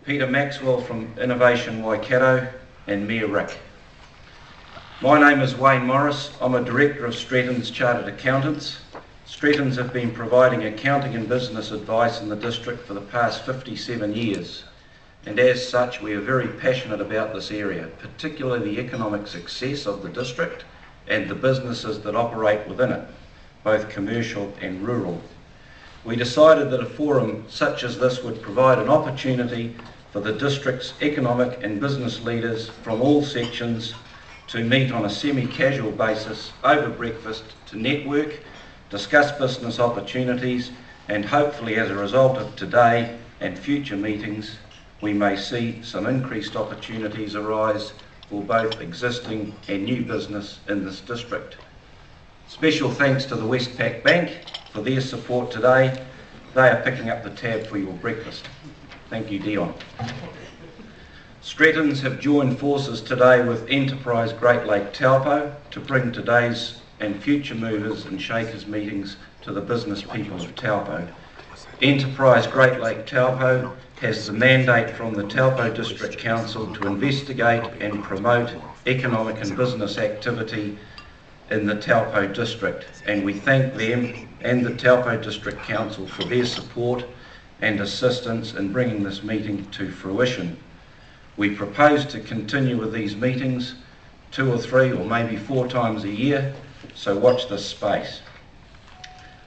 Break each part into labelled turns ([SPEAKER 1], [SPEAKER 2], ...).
[SPEAKER 1] Peter Maxwell from Innovation Waikato, and Mayor Rick. My name is Wayne Morris. I'm a Director of Stretton's Chartered Accountants. Stretton's have been providing accounting and business advice in the district for the past 57 years, and as such we are very passionate about this area, particularly the economic success of the district and the businesses that operate within it, both commercial and rural. We decided that a forum such as this would provide an opportunity for the district's economic and business leaders from all sections to meet on a semi-casual basis over breakfast to network, discuss business opportunities, and hopefully as a result of today and future meetings we may see some increased opportunities arise for both existing and new business in this district. Special thanks to the Westpac Bank for their support today. They are picking up the tab for your breakfast. Thank you, Dion. Stretton's have joined forces today with Enterprise Great Lake Taupo to bring today's and future movers and shakers meetings to the business people of Taupo. Enterprise Great Lake Taupo has the mandate from the Taupo District Council to investigate and promote economic and business activity in the Taupo District, and we thank them and the Taupo District Council for their support and assistance in bringing this meeting to fruition. We propose to continue with these meetings 2 or 3 or maybe 4 times a year, so watch this space.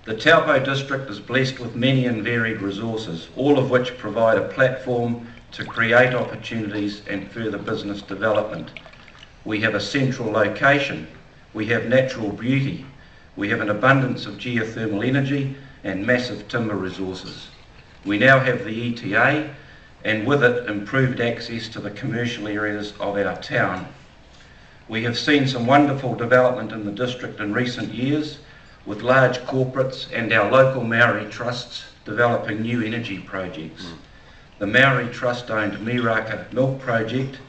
[SPEAKER 1] The Taupo District is blessed with many and varied resources, all of which provide a platform to create opportunities and further business development. We have a central location, we have natural beauty, we have an abundance of geothermal energy and massive timber resources. We now have the ETA, and with it improved access to the commercial areas of our town. We have seen some wonderful development in the district in recent years, with large corporates and our local Maori trusts developing new energy projects. The Maori Trust-owned Miraka Milk Project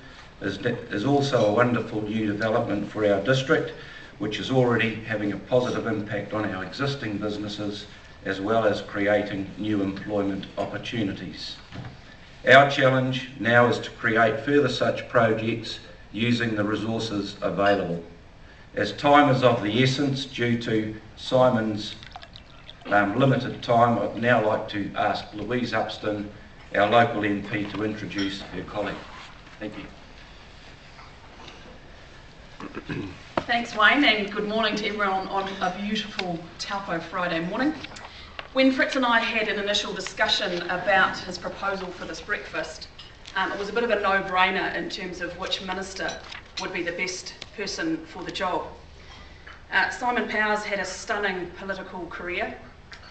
[SPEAKER 1] is also a wonderful new development for our district, which is already having a positive impact on our existing businesses as well as creating new employment opportunities. Our challenge now is to create further such projects using the resources available. As time is of the essence due to Simon's limited time, I'd now like to ask Louise Upston, our local MP, to introduce her colleague. Thank you.
[SPEAKER 2] Thanks, Wayne, and good morning to everyone on a beautiful Taupo Friday morning. When Fritz and I had an initial discussion about his proposal for this breakfast, it was a bit of a no-brainer in terms of which minister would be the best person for the job. Simon Powers had a stunning political career.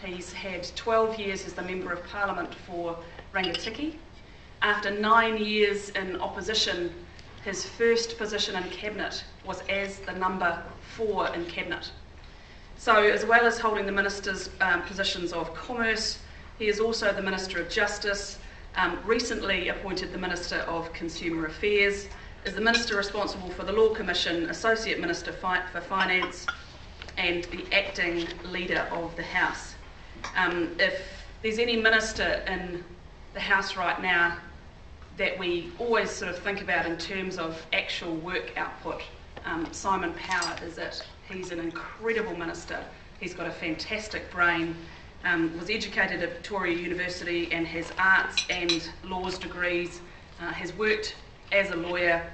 [SPEAKER 2] He's had 12 years as the Member of Parliament for Rangitikei. After 9 years in opposition, his first position in Cabinet was as the number 4 in Cabinet. So as well as holding the Minister's positions of Commerce, he is also the Minister of Justice, recently appointed the Minister of Consumer Affairs, is the Minister responsible for the Law Commission, Associate Minister for Finance, and the acting Leader of the House. If there's any minister in the House right now that we always sort of think about in terms of actual work output, Simon Power is it. He's an incredible minister. He's got a fantastic brain, was educated at Victoria University and has arts and laws degrees, has worked as a lawyer,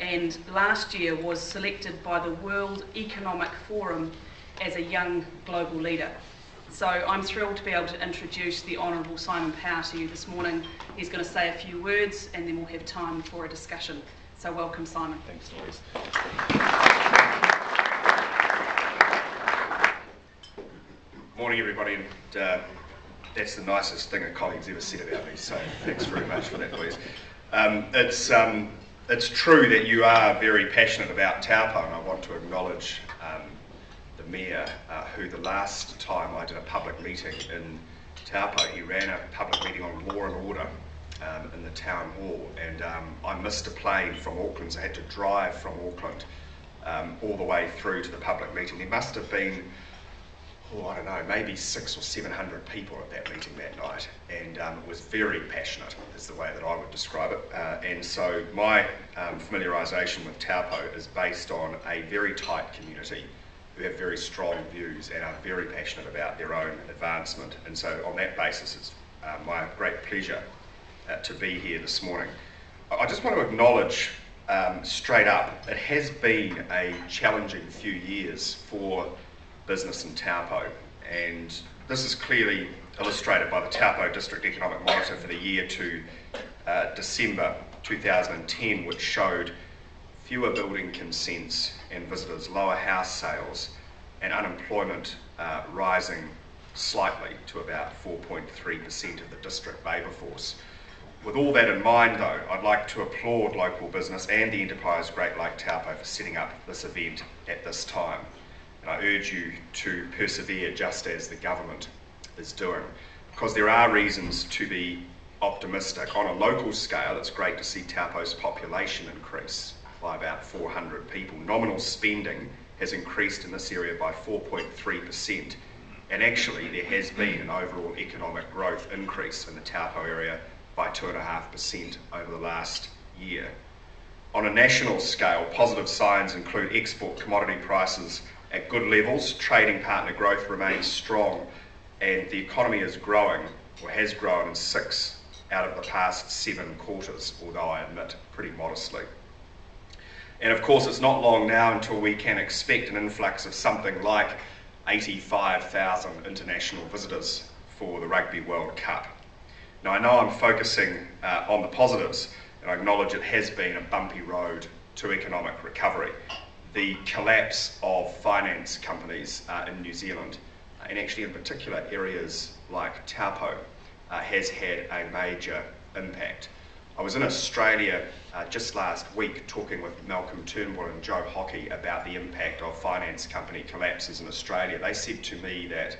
[SPEAKER 2] and last year was selected by the World Economic Forum as a young global leader. So I'm thrilled to be able to introduce the Honourable Simon Power to you this morning. He's going to say a few words and then we'll have time for a discussion. So welcome, Simon.
[SPEAKER 3] Thanks, Louise. Morning, everybody, and that's the nicest thing a colleague's ever said about me, so thanks very much for that, Louise. It's true that you are very passionate about Taupo, and I want to acknowledge the Mayor, who the last time I did a public meeting in Taupo, he ran a public meeting on law and order in the town hall, and I missed a plane from Auckland, so I had to drive from Auckland all the way through to the public meeting. There must have been I don't know, maybe 600 or 700 people at that meeting that night, and it was very passionate, is the way that I would describe it. And so my familiarisation with Taupo is based on a very tight community who have very strong views and are very passionate about their own advancement. And so on that basis, it's my great pleasure to be here this morning. I just want to acknowledge straight up, it has been a challenging few years for business in Taupo, and this is clearly illustrated by the Taupo District Economic Monitor for the year to December 2010, which showed fewer building consents and visitors, lower house sales, and unemployment rising slightly to about 4.3% of the district labour force. With all that in mind though, I'd like to applaud local business and the enterprise Great Lake Taupo for setting up this event at this time. And I urge you to persevere just as the government is doing, because there are reasons to be optimistic. On a local scale, it's great to see Taupo's population increase by about 400 people. Nominal spending has increased in this area by 4.3%, and actually there has been an overall economic growth increase in the Taupo area by 2.5% over the last year. On a national scale, positive signs include export commodity prices at good levels, trading partner growth remains strong, and the economy is growing, or has grown in 6 out of the past 7 quarters, although I admit pretty modestly. And of course it's not long now until we can expect an influx of something like 85,000 international visitors for the Rugby World Cup. Now I know I'm focusing on the positives, and I acknowledge it has been a bumpy road to economic recovery. The collapse of finance companies in New Zealand, and actually in particular areas like Taupo, has had a major impact. I was in Australia just last week talking with Malcolm Turnbull and Joe Hockey about the impact of finance company collapses in Australia. They said to me that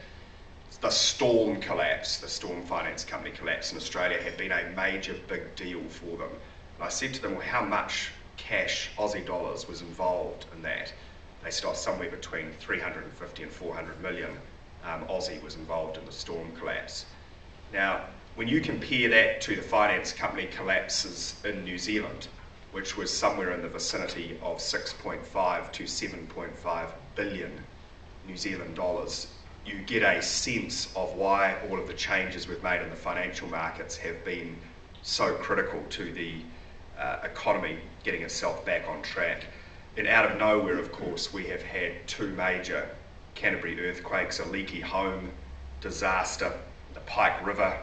[SPEAKER 3] the Storm collapse, the Storm Finance Company collapse in Australia had been a major big deal for them. And I said to them, well, how much cash, Aussie dollars, was involved in that? They said, somewhere between 350 and 400 million Aussie was involved in the Storm collapse. Now, when you compare that to the finance company collapses in New Zealand, which was somewhere in the vicinity of 6.5 to 7.5 billion New Zealand dollars, you get a sense of why all of the changes we've made in the financial markets have been so critical to the economy getting itself back on track. And out of nowhere, of course, we have had 2 major Canterbury earthquakes, a leaky home disaster, the Pike River